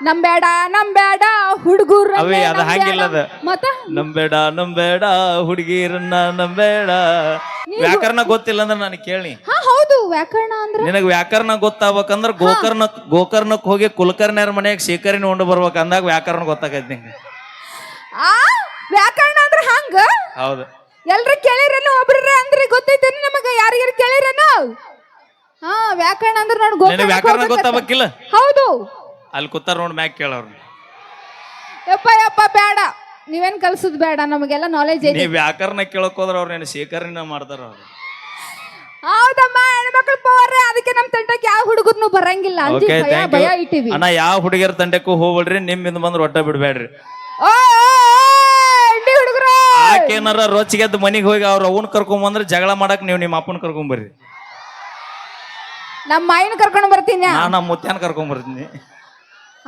ನಂಬೇಡ ಹುಡುಗರು ಅವೇ ಅದ ಹಂಗಿಲ್ಲ ಅದ ಮತ್ತ ನಂಬೇಡ ಹುಡುಗಿರನ್ನ ನಂಬೇಡ ವ್ಯಾಕರಣ ಗೊತ್ತಿಲ್ಲ ಅಂದ್ರೆ ನಾನು ಕೇಳಿ ಹಾ ಹೌದು ವ್ಯಾಕರಣ ಅಂದ್ರೆ ನಿನಗ್ ವ್ಯಾಕರಣ ಗೊತ್ತಾಗ್ಬೇಕಂದ್ರ ಗೋಕರ್ಣಕ್ ಹೋಗಿ ಕುಲಕರ್ಣಿಯರ ಮನೆಯಾಗ ಶೇಖರಣೆ ಉಂಡು ಬರ್ಬೇಕ ಅಂದಾಗ ವ್ಯಾಕರಣ ಗೊತ್ತಾಗೈತಿ ನಿಂಗೆ ಆ ವ್ಯಾಕರಣ ಅಂದ್ರೆ ಹಂಗ ಹೌದು ಎಲ್ರು ಕೇಳಿರೇನು ಒಬ್ರೇ ಅಂದ್ರೆ ಗೊತ್ತೈತೇನು ನಮಗ ಯಾರಿಗಾರು ಕೇಳಿರೇನು ಹಾ ವ್ಯಾಕರಣ ಅಂದ್ರೆ ನೋಡಿ ನಿನಗ್ ವ್ಯಾಕರಣ ಗೊತ್ತಾಗಬೇಕಿಲ್ಲ ಹೌದು ಅಲ್ಲಿ ಕೂತಾರ ನೋಡ್ ಮ್ಯಾಕ್ ಕೇಳವ್ರು ಯಪ್ಪ ಬೇಡ ನೀವೇನ್ ಕಲ್ಸುದ್ ಬೇಡ ನಮಗೆಲ್ಲ ನಾಲೆಜ್ ಐತಿ ನೀ ವ್ಯಾಕರಣ ಕೇಳಕ್ ಹೋದ್ರ ಅವ್ರ ನೀನು ಶೇಖರಣೆ ಮಾಡ್ತಾರ ಅವ್ರು ಹೌದಮ್ಮ ಹೆಣ್ಮಕ್ಳು ಪವರ್ ಅದಕ್ಕೆ ನಮ್ ತಂಡಕ್ಕೆ ಯಾವ ಹುಡುಗರ್ನು ಬರಂಗಿಲ್ಲ ಅಂತ ಭಯ ಇಟ್ಟಿವಿ ಅಣ್ಣ ಯಾವ ಹುಡುಗಿಯರ ತಂಡಕ್ಕೂ ಹೋಗ್ಬಿಡ್ರಿ ನಿಮ್ಮಿಂದ ಬಂದ್ರೆ ಒಟ್ಟ ಬಿಡ್ಬೇಡ್ರಿ ಹುಡುಗರು ಆಕೇನಾರ ರೊಚ್ಚಿಗೆದ್ದು ಮನಿಗೆ ಹೋಗಿ ಅವ್ರ ಅವನ್ ಕರ್ಕೊಂಡ್ ಬಂದ್ರೆ ಜಗಳ ಮಾಡಕ್ ನೀವು ನಿಮ್ಮ ಅಪ್ಪನ ಕರ್ಕೊಂಡ್ ಬರ್ರಿ ನಮ್ಮ ಮಾಯಿನ ಕರ್ಕೊಂಡು ಬರ್ತೀನಿ ನಮ್ಮ ಮುತ್ಯಾನ ಕರ್ಕೊಂಡ್ ಬರ್ತೀನಿ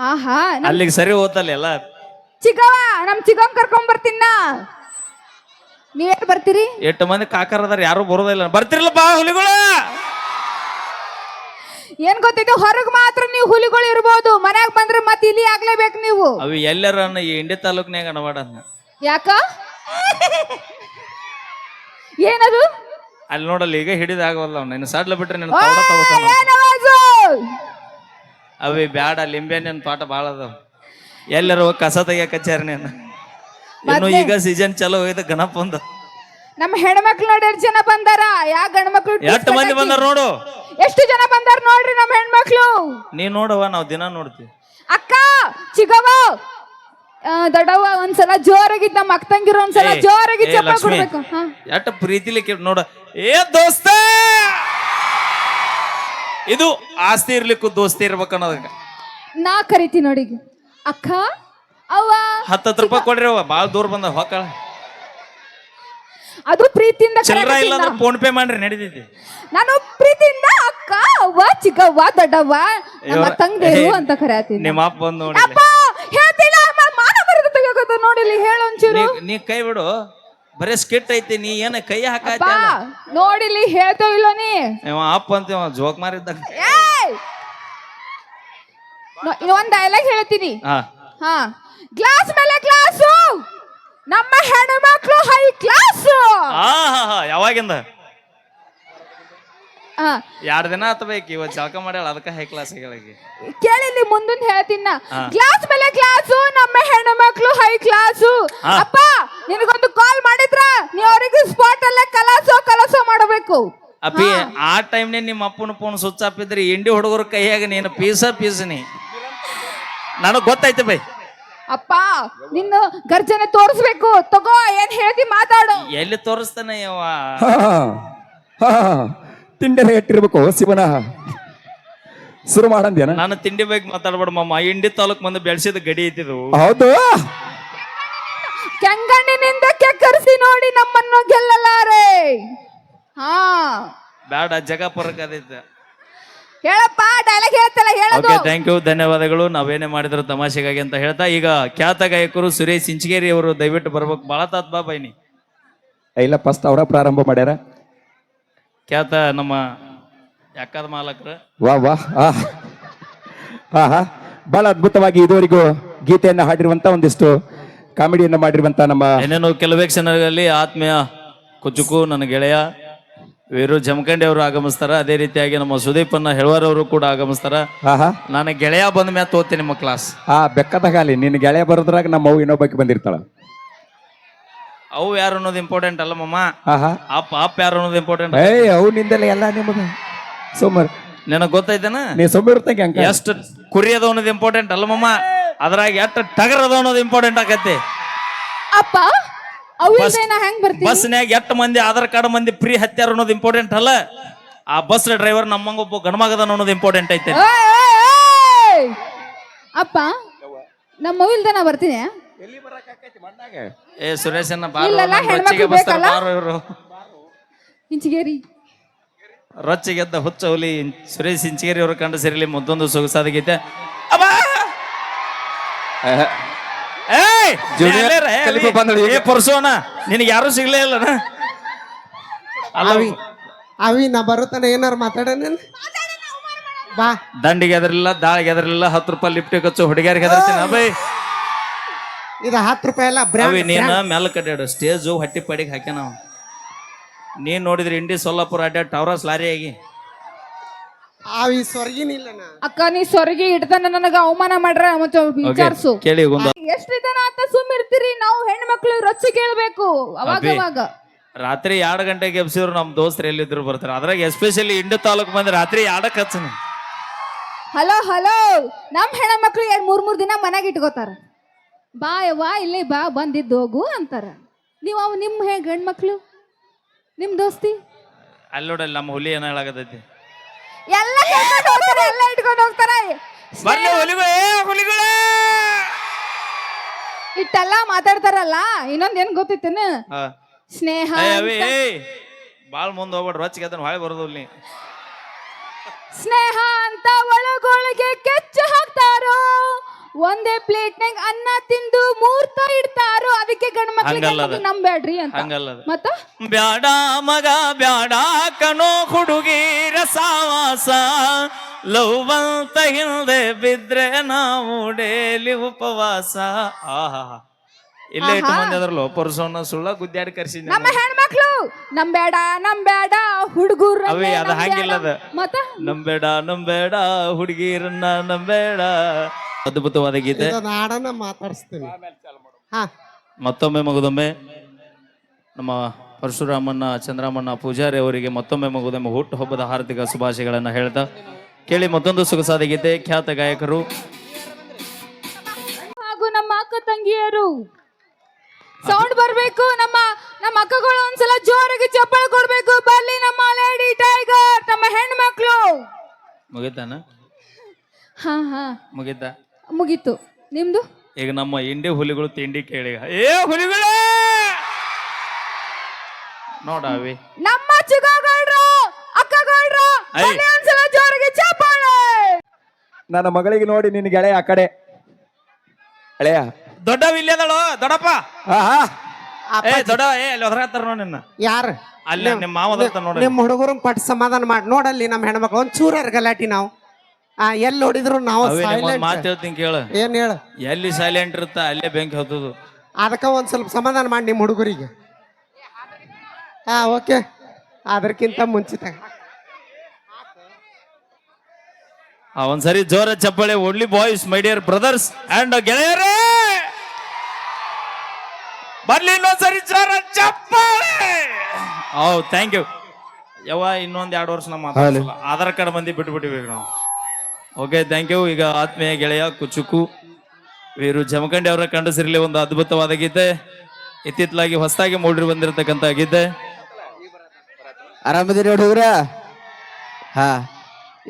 ಆಹಾ ಅಲ್ಲಿಗೆ ಸರಿ ಹೋತಲ್ಲ ಎಲ್ಲ ಚಿಗವ ನಮ್ ಚಿಗವ್ ಕರ್ಕೊಂಡ್ ಬರ್ತೀನ ನೀವೇನ್ ಬರ್ತೀರಿ 8 ಮಂದಿ ಕಾಕರದಾರ ಯಾರು ಬರೋದಿಲ್ಲ ಬರ್ತಿರಲ್ಲಪ್ಪ ಹುಲಿಗಳ ಏನ್ ಗೊತ್ತಿದೆ ಹೊರಗ್ ಮಾತ್ರ ನೀವು ಹುಲಿಗಳು ಇರ್ಬೋದು ಮನ್ಯಾಗ ಬಂದ್ರೆ ಮತ್ತೆ ಇಲ್ಲಿ ಆಗ್ಲೇಬೇಕು ನೀವು ಅವು ಎಲ್ಲರ ಈ ಇಂಡಿ ತಾಲೂಕ್ನಾಗ ಅನವಾಡ ಯಾಕ ಏನದು ಅಲ್ಲಿ ನೋಡಲ್ಲ ಈಗ ಹಿಡಿದಾಗವಲ್ಲ ಅವ್ನ ಸಡ್ಲ ಬಿಟ್ರೆ ನಿನ್ನ ತವಡ ತಗೋತಾನ ಅವೇ ಬ್ಯಾಡ ಲಿಂಬೆ ನಿನ್ ತೋಟ ಬಾಳ ಅದಾವ ಎಲ್ಲರೂ ಕಸ ತೆಗಿಯ ಕಚ್ಚಾರ ನೀನು ಇನ್ನು ಈಗ ಸೀಸನ್ ಚಲೋ ಹೋಯ್ತು ಗಣಪ ಒಂದು ನಮ್ಮ ಹೆಣ್ಮಕ್ಳು ನೋಡಿ ಎಷ್ಟು ಜನ ಬಂದಾರ ಯಾ ಗಂಡ್ಮಕ್ಳು ಎಷ್ಟು ಮಂದಿ ಬಂದಾರ ನೋಡು ಎಷ್ಟು ಜನ ಬಂದಾರ ನೋಡ್ರಿ ನಮ್ಮ ಹೆಣ್ಮಕ್ಳು ನೀ ನೋಡವ ನಾವ್ ದಿನ ನೋಡ್ತೀವಿ ಅಕ್ಕ ಚಿಗವ ದೊಡ್ಡವ್ವ ಒಂದ್ಸಲ ಜೋರಾಗಿದ್ದ ನಮ್ಮ ಅಕ್ಕ ತಂಗಿರೋ ಒಂದ್ಸಲ ಜೋರಾಗಿ ಚಪ್ಪ ಕೊಡ್ಬೇಕು ಎಷ್ಟ ಪ್ರೀತಿಲಿ ನೋಡ ಏ ದೋಸ್ತ ಇದು ಆಸ್ತಿ ಇರ್ಲಿಕ್ಕೂ ದೋಸ್ತಿ ಇರ್ಬೇಕು ಅನ್ನೋದಕ್ಕ ನಾ ಕರಿತಿ ನೋಡಿ ಅಕ್ಕ ಅವ್ವ 10 ರೂಪಾಯಿ ಕೊಡ್ರಿ ಅವ ಬಾಳ ದೂರ ಬಂದ ಹೊಕ್ಕಳ ಅದು ಪ್ರೀತಿಯಿಂದ ಚಿಲ್ಲರ ಇಲ್ಲ ಅಂದ್ರೆ ಫೋನ್ ಪೇ ಮಾಡ್ರಿ ನಡೀತೈತಿ ನಾನು ಪ್ರೀತಿಯಿಂದ ಅಕ್ಕ ಅವ್ವ ಚಿಗವ್ವ ದೊಡ್ಡವ್ವ ನಮ್ಮ ತಂಗಿರು ಅಂತ ಕರೆಯತೀನಿ ನಿಮ್ಮ ಅಪ್ಪ ಬಂದು ನೋಡಿ ಅಪ್ಪ ಹೇಳ್ತಿಲ್ಲ ಮಾನ ಮರದ ತೆಗೆಯೋದು ನೋಡಿಲಿ ಹೇಳು ಒಂಚೂರು ನೀ ಕೈ ಬಿಡು ಬರೇ ಸ್ಕಿಟ್ ಐತಿ ನೀ ಏನ ಕೈ ಹಾಕಾಯ್ತ ನೋಡಿಲಿ ಹೇಳ್ತೋ ಇಲ್ಲೋ ನೀ ಅಪ್ಪ ಅಂತ ಜೋಕ್ ಮಾರಿದ್ದಾಗ ಇನ್ನೊಂದ್ ಡೈಲಾಗ್ ಹೇಳ್ತೀನಿ ಹಾ ಗ್ಲಾಸ್ ಮೇಲೆ ಗ್ಲಾಸು ನಮ್ಮ ಹೆಣ್ಮಕ್ಳು ಹೈ ಕ್ಲಾಸ್ ಯಾವಾಗಿಂದ 2 ದಿನ ಆತಬೇಕು ಇವತ್ತು ಜಳಕ ಮಾಡ್ಯಾಳ ಅದಕ್ಕೆ ಹೈ ಕ್ಲಾಸ್ ಕೇಳಿಲಿ ಮುಂದಿನ ಹೇಳ್ತೀನ ಗ್ಲಾಸ್ ಮೇಲೆ ಗ್ಲಾಸು ನಮ್ಮ ಹೆಣ್ಮಕ್ಳು ಹೈ ಕ್ಲಾಸು ಅಪ್ಪ ನಿನಗೊಂದು ಕಾಲ್ ಮಾಡಿದ್ರ ನೀವ್ ಅವ್ರಿಗೆ ಸ್ಪಾಟ್ ಅಲ್ಲೇ ಕಲಾಸೋ ಮಾಡಬೇಕು ಅಪ್ಪಿ ಆ ಟೈಮ್ನೇ ನಿಮ್ಮ ಅಪ್ಪನ ಫೋನ್ ಸ್ವಿಚ್ ಆಫ್ ಇದ್ರಿ ಇಂಡಿ ಹುಡುಗರ ಕೈಯಾಗ ನೀನು ಪೀಸನಿ ನನಗ್ ಗೊತ್ತೈತೆ ಬೈ ಅಪ್ಪ ನಿನ್ನ ಗರ್ಜನೆ ತೋರಿಸ್ಬೇಕು ತಗೋ ಏನ್ ಹೇಳ್ತಿ ಮಾತಾಡು ಎಲ್ಲಿ ತೋರಿಸ್ತಾನೆ ತಿಂಡಿ ಇಟ್ಟಿರ್ಬೇಕು ಶಿವನ ಶುರು ಮಾಡಂದೇನ ನಾನು ತಿಂಡಿ ಬಗ್ಗೆ ಮಾತಾಡ್ಬೇಡ ಮಮ್ಮ ಇಂಡಿ ತಾಲೂಕ್ ಮಂದಿ ಬೆಳೆಸಿದ ಗಡಿ ಐತಿದು ಹೌದು ಕೆಂಗಣ್ಣಿನಿಂದ ಕೆಕ್ಕರಿಸಿ ನೋಡಿ ನಮ್ಮನ್ನು ಗೆಲ್ಲಲಾರೆ ಬೇಡ ಜಗ ಪರಕ್ ಅದೈತೆ ಹೇಳಪ್ಪ ಡೈಲಾಗ್ ಹೇಳ್ತಲ್ಲ ಹೇಳೋದು ಓಕೆ ಥ್ಯಾಂಕ್ ಯು ಧನ್ಯವಾದಗಳು ನಾವೇನೇ ಮಾಡಿದ್ರು ತಮಾಷೆಗಾಗಿ ಅಂತ ಹೇಳ್ತಾ ಈಗ ಖ್ಯಾತ ಗಾಯಕರು ಸುರೇಶ್ ಇಂಚಗೇರಿ ಅವರು ದಯವಿಟ್ಟು ಬರ್ಬೇಕು ಬಾಳ ತಾತ್ ಬಾ ಬೈನಿ ಇಲ್ಲ ಫಸ್ಟ್ ಅವರ ಪ್ರಾರಂಭ ಮಾಡ್ಯಾರ ಖ್ಯಾತ ನಮ್ಮ ಯಾಕಾದ ಮಾಲಕರು ವಾ ವಾ ಬಹಳ ಅದ್ಭುತವಾಗಿ ಇದುವರೆಗೂ ಗೀತೆಯನ್ನ ಹಾಡಿರುವಂತ ಒಂದಿಷ್ಟು ಕಾಮಿಡಿಯನ್ನ ಮಾಡಿರುವಂತ ನಮ್ಮ ಏನೇನು ಕೆಲವೇ ಕ್ಷಣಗಳಲ್ಲಿ ಆತ್ಮೀಯ ಕುಚುಕು ನನ್ನ ಗೆಳೆಯ ವೀರು ಜಮಖಂಡಿ ಅವರು ಆಗಮಿಸ್ತಾರ ಅದೇ ರೀತಿಯಾಗಿ ನಮ್ಮ ಸುದೀಪನ್ನ ಹೆಳವರ್ ಅವರು ಕೂಡ ಆಗಮಿಸ್ತಾರ ನಾನು ಗೆಳೆಯ ಬಂದ ಮ್ಯಾಲ ತೋತೀನಿ ನಿಮ್ಮ ಕ್ಲಾಸ್ ಬೆಕ್ಕದಾಗಲಿ ನಿನ್ನ ಗೆಳೆಯ ಬರೋದ್ರಾಗ ನಮ್ಮ ಅವು ಇನ್ನೊಬ್ಬಕ್ಕೆ ಬಂದಿರ್ತಾಳ ಅವು ಯಾರು ಅನ್ನೋದು ಇಂಪಾರ್ಟೆಂಟ್ ಅಲ್ಲ ಮಮ್ಮ ಅಪ್ಪ ಯಾರು ಅನ್ನೋದು ಇಂಪಾರ್ಟೆಂಟ್ ಅವು ನಿಂದಲ್ಲ ಎಲ್ಲ ನಿಮ್ಮದು ಸೋಮರ್ ನಿನಗ್ ಗೊತ್ತೈತೇನ ನೀ ಸೋಮರ್ ಎಷ್ಟು ಕುರಿ ಅದ ಅನ್ನೋದು ಇಂಪಾರ್ಟೆಂಟ್ ಅಲ್ಲ ಮಮ್ಮ ಅದ್ರಾಗ ಎಷ್ಟು ಟಗರ್ ಅದ ಅನ್ನೋದು ಇಂಪಾರ್ಟೆಂಟ್ ಆಗತ್ತೆ ಅಪ್ಪ ಬಸ್ನ್ಯಾಗ ಎಷ್ಟು ಮಂದಿ ಆಧಾರ್ ಕಾರ್ಡ್ ಮಂದಿ ಫ್ರೀ ಹತ್ಯಾರ ಅನ್ನೋದು ಇಂಪಾರ್ಟೆಂಟ್ ಅಲ್ಲ ಆ ಬಸ್ ಡ್ರೈವರ್ ನಮ್ಮಂಗ ಒಬ್ಬ ಗಣಮಗದ ಅನ್ನೋದು ಇಂಪಾರ್ಟೆಂಟ್ ಐತೆ ಅಪ್ಪ ನಮ್ಮ ಮೊಬೈಲ್ ನಾ ಬರ್ತೀನಿ ಏ ಸುರೇಶನ್ನ ಇಂಚಿಗೇರಿ ರೊಚ್ಚಿಗೆದ್ದ ಹುಚ್ಚ ಹುಲಿ ಸುರೇಶ್ ಇಂಚಿಗೇರಿ ಅವರು ಕಂಡು ಸೇರಲಿ ಮತ್ತೊಂದು ಸೊಗಸಾದ ಗೀತೆ ಪರ್ಸೋಣ ನಿನಗೆ ಯಾರು ಸಿಗ್ಲೇ ಇಲ್ಲ ಅವಿ ನಾ ಬರುತ್ತಾನೆ ಏನಾರು ಮಾತಾಡೋಣ ಬಾ ದಂಡಿಗೆ ಎದರಿಲ್ಲ ದಾಳಿಗೆ ಎದರಿಲ್ಲ 10 ರೂಪಾಯಿ ಲಿಫ್ಟ್ ಖರ್ಚು ಹುಡುಗಿಯರಿಗೆ ಹೆದರ್ತೀನಿ ಅಭಯ್. ಇದು 10 ರೂಪಾಯಿ ಎಲ್ಲ ಅವಿ ಬ್ರ್ಯಾಂಡ್ ನೀನ ಮೆಲ್ಲ ಕಡ್ಯಾಡು ಸ್ಟೇಜು ಹಟ್ಟಿ ಪಡಿಗೆ ಹಾಕ್ಯಾನ ನಾವು. ನೀನ್ ನೋಡಿದ್ರಿ ಇಂಡಿ ಸೊಲ್ಲಾಪುರ ಅಡ್ಡಾಡ್ ಟವರಸ್ ಲಾರಿ ಆಗಿ ಅವಿ ಸ್ವರ್ಗಿನಿಲ್ಲನ ಅಕ್ಕ ನೀ ಸೊರಗಿ ಇಡ್ತಾನ ನನಗ ಅವಮಾನ ಮಾಡ್ರ ಮತ್ತೆ ವಿಚಾರಿಸು. ಕೇಳಿ ಒಂದು ಎಷ್ಟು ದಿನ ಅಂತ ಸುಮ್ಮಿರ್ತೀರಿ? ನಾವು ಹೆಣ್ಮಕ್ಳು ರೊಚ್ಚ ಕೇಳ್ಬೇಕು ಅವಾಗ ಅಭಿ. ಅವಾಗ. ರಾತ್ರಿ 2 ಗಂಟೆಗೆ ಎಬ್ಸಿದ್ರು ನಮ್ಮ ದೋಸ್ತರು ಎಲ್ಲಿದ್ರು ಬರ್ತಾರೆ. ಅದ್ರಾಗ ಎಸ್ಪೆಷಲಿ ಇಂಡಿ ತಾಲೂಕ್ ಬಂದ್ರೆ ರಾತ್ರಿ 2ಕ್ಕೆ ಹಚ್ಚನ. ಹಲೋ ಹಲೋ, ನಮ್ ಹೆಣ್ಮಕ್ಳು 2-3 ದಿನ ಮನೆಗೆ ಇಟ್ಕೋತಾರ. ಬಾ ಯವ್ವ ಇಲ್ಲಿ ಬಾ ಬಂದಿದ್ದು ಹೋಗು ಅಂತಾರ. ನೀವು ಅವ್ ನಿಮ್ ಗಂಡ್ಮಕ್ಳು ನಿಮ್ ದೋಸ್ತಿ ಅಲ್ಲಿ ನೋಡಲ್ಲಿ ನಮ್ಮ ಹುಲಿ ಏನ ಹೇಳಾಗತೈತಿ. ಎಲ್ಲ ಕರ್ಕೊಂಡ್ ಹೋಗ್ತಾರೆ, ಎಲ್ಲ ಇಟ್ಕೊಂಡು ಹೋಗ್ತಾರೆ. ಬರ್ಲಿ ಹುಲಿಗಳೇ. ಇಟ್ಟೆಲ್ಲ ಮಾತಾಡ್ತಾರಲ್ಲ, ಇನ್ನೊಂದ್ ಏನ್ ಗೊತ್ತಿತ್ತೇನ? ಹಾ. ಸ್ನೇಹ ಅವಿ ಬಾಳ್ ಮುಂದ್ ಹೋಗ್ಬೇಡ್ರಿ ರೊಚ್ಚಿಗೆ ಅದನ್ನ ಹೊಳೆ ಬರೋದು ಇಲ್ಲಿ. ಸ್ನೇಹ ಅಂತ ಒಳಗೊಳಗೆ ಕೆಚ್ಚು ಹಾಕ್ತಾರೋ, ಒಂದೇ ಪ್ಲೇಟ್ನಾಗ ಅನ್ನ ತಿಂದು 3 ತ ಇಡ್ತಾರೋ. ಅದಕ್ಕೆ ಹಂಗಲ್ಲ ಅದು. ಗಂಡ್ಮಕ್ಳಿಗೆ ನಂಬೇಡ್ರಿ ಅಂತ. ಹಂಗಲ್ಲ ಅದು. ಮತ್ತ ಬ್ಯಾಡ ಮಗ ಬ್ಯಾಡ ಕಣೋ ಹುಡುಗಿರ ಸಾವಾಸ, ಲವ್ ಅಂತ ಹಿಂದೆ ಬಿದ್ರೆ ನಾವು ಡೇಲಿ ಉಪವಾಸ. ಆಹಾ ಇಲ್ಲೇ ಇಟ್ಟು ಮಂದಿ ಅದ್ರಲ್ಲೋ ಪರ್ಸೋನ ಸುಳ್ಳ ಗುದ್ದಾಡಿ ಕರ್ಸಿದ್ದೆ. ನಮ್ಮ ಹೆಣ್ಮಕ್ಳು ನಂಬೇಡ ಹುಡುಗರು ಅವಿ ಅದ ಹಂಗಿಲ್ಲ ಅದ. ಮತ್ತ ನಂಬೇಡ ಹುಡುಗಿರನ್ನ ನಂಬೇಡ. ಅದ್ಭುತವಾದ ಗೀತೆ. ಇದನ್ನ ಹಾಡನ್ನ ಮಾತಾಡಿಸ್ತೀನಿ. ಹಾ ಮತ್ತೊಮ್ಮೆ ಮಗುದೊಮ್ಮೆ ನಮ್ಮ ಪರಶುರಾಮಣ್ಣ ಚಂದ್ರಮಣ್ಣ ಪೂಜಾರಿ ಅವರಿಗೆ ಮತ್ತೊಮ್ಮೆ ಮಗುದೊಮ್ಮೆ ಹುಟ್ಟು ಹಬ್ಬದ ಹಾರ್ದಿಕ ಶುಭಾಶಯಗಳನ್ನ ಹೇಳ್ತಾ ಕೇಳಿ ಮತ್ತೊಂದು ಸೊಗಸಾದ ಗೀತೆ. ಖ್ಯಾತ ಗಾಯಕರು ಹಾಗೂ ನಮ್ಮ ಅಕ್ಕ ತಂಗಿಯರು ಸೌಂಡ್ ಬರ್ಬೇಕು. ನಮ್ಮ ನಮ್ಮ ಅಕ್ಕಗಳು ಒಂದ್ಸಲ ಜೋರಾಗಿ ಚಪ್ಪಾಳೆ ಕೊಡ್ಬೇಕು. ಬರ್ಲಿ ನಮ್ಮ ಲೇಡಿ ಟೈಗರ್, ನಮ್ಮ ಹೆಣ್ಮಕ್ಳು. ಮುಗಿತಾನ ಹಾ ಹಾ ಮುಗಿತ. ಮುಗೀತು. ನಿಮ್ದು ಈಗ ನಮ್ಮ ಇಂಡಿ ಹುಲಿಗಳು ತಿಂಡಿ ಕೇಳಿ ಹುಲಿಗಳೇ ನೋಡಾವಿ ನಮ್ಮ ಚಿಕ್ಕಗೌಡ್ರು ಅಕ್ಕಗೌಡ್ರು ಐ. ಬರ್ಲಿ ಒಂದ್ಸಲ ಜೋರಾಗಿ ಚಪ್ಪಾಳೆ. ನನ್ನ ಮಗಳಿಗೆ ನೋಡಿ ನಿನ್ನ ಗೆಳೆಯ ಆ ಕಡೆ ಹಳೆಯ ದೊಡ್ಡ ಇಲ್ಲದಳು ದೊಡ್ಡಪ್ಪ. ಆಹಾ ದೊಡ್ಡ ಅಲ್ಲಿ ಹೊರಗತ್ತಾರ ನೋಡಿ ನಿನ್ನ ಯಾರು ಅಲ್ಲಿ ನಿಮ್ಮ ಮಾವದ ನೋಡಿ. ನಿಮ್ಮ ಹುಡುಗರು ಪಟ್ ಸಮಾಧಾನ ಮಾಡಿ ನೋಡಲ್ಲಿ. ನಮ್ಮ ಹೆಣ್ಮಕ್ಳು ಒಂದ್ ಚೂರ ಗಲಾಟಿ ನಾವು ಎಲ್ಲಿ ನೋಡಿದ್ರು ನಾವು ಮಾತು ಹೇಳ್ತೀನಿ ಕೇಳ. ಏನ್ ಹೇಳ ಎಲ್ಲಿ ಸೈಲೆಂಟ್ ಇರುತ್ತ ಅಲ್ಲೇ ಬೆಂಕಿ ಹೊತ್ತದು. ಅದಕ್ಕ ಒಂದ್ ಸ್ವಲ್ಪ ಸಮಾಧಾನ ಮಾಡಿ ನಿಮ್ಮ ಹುಡುಗರಿಗೆ. ಹಾ ಓಕೆ, ಅದಕ್ಕಿಂತ ಮುಂಚಿತ ಒಂದ್ಸರಿ ಜೋರ ಚಪ್ಪಾಳೆ. Only boys my dear brothers and ಗೆಳೆಯರೇ, ಬರ್ಲಿ ಇನ್ನೊಂದ್ಸರಿ ಜೋರ ಚಪ್ಪಾಳೆ. ಥ್ಯಾಂಕ್ ಯು ಯವ್ವ. ಇನ್ನೊಂದ್ 2 ವರ್ಷ ನಮ್ಮ ಆಧಾರ್ ಕಾರ್ಡ್ ಮಂದಿ ಬಿಟ್ಬಿಟ್ಟಿವಿ ನಾವು. Okay thank you. ಈಗ ಆತ್ಮೀಯ ಗೆಳೆಯ ಕುಚುಕು ವೀರು ಜಮಖಂಡಿ ಅವರ ಕಂಡಸಿರಲಿ ಒಂದು ಅದ್ಭುತವಾದ ಗೀತೆ. ಇತ್ತಿತ್ತಲಾಗಿ ಹೊಸದಾಗಿ ಮೂಡಿ ಬಂದಿರತಕ್ಕಂತ ಗೀತೆ. ಆರಾಮದಿರಿ ಹುಡುಗ್ರ? ಹಾ,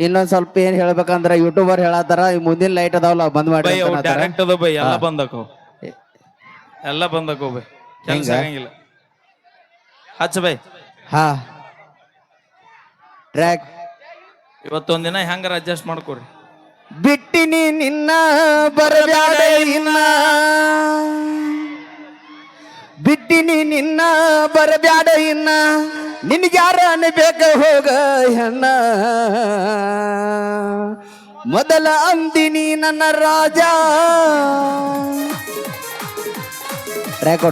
ಇನ್ನೊಂದ್ ಸ್ವಲ್ಪ ಏನ್ ಹೇಳ್ಬೇಕಂದ್ರ ಯೂಟ್ಯೂಬರ್ ಹೇಳತ್ತಾರ ಈ ಮುಂದಿನ ಲೈಟ್ ಅದಾವಲ್ಲ ಬಂದ್ ಮಾಡಿ ಬೈ ಅಂತ ಅನ್ನತ್ತಾರ. ಡೈರೆಕ್ಟ್ ಅದ ಬೈ ಎಲ್ಲ ಬಂದಕೋ ಎಲ್ಲ ಬಂದಕೋ ಬೈ ಕೆಲಸ ಆಗಂಗಿಲ್ಲ. ಹಚ್ಚ ಬೈ. ಹಾ ಟ್ರ್ಯಾಕ್ ಇವತ್ತೊಂದಿನ ಹೆಂಗಾರ ಅಡ್ಜಸ್ಟ್ ಮಾಡ್ಕೊರಿ. ಬಿಟ್ಟಿನಿ ನಿನ್ನ ಬರಬ್ಯಾಡ ಇನ್ನ, ಬಿಟ್ಟಿನಿ ನಿನ್ನ ಬರಬ್ಯಾಡ ಇನ್ನ, ನಿನ್ಗ್ಯಾರ ಅನ್ಬೇಕ ಹೋಗ ಹೆಣ್ಣ, ಮೊದಲ ಅಂದಿನಿ ನನ್ನ ರಾಜ. ಟ್ರ್ಯಾಕ್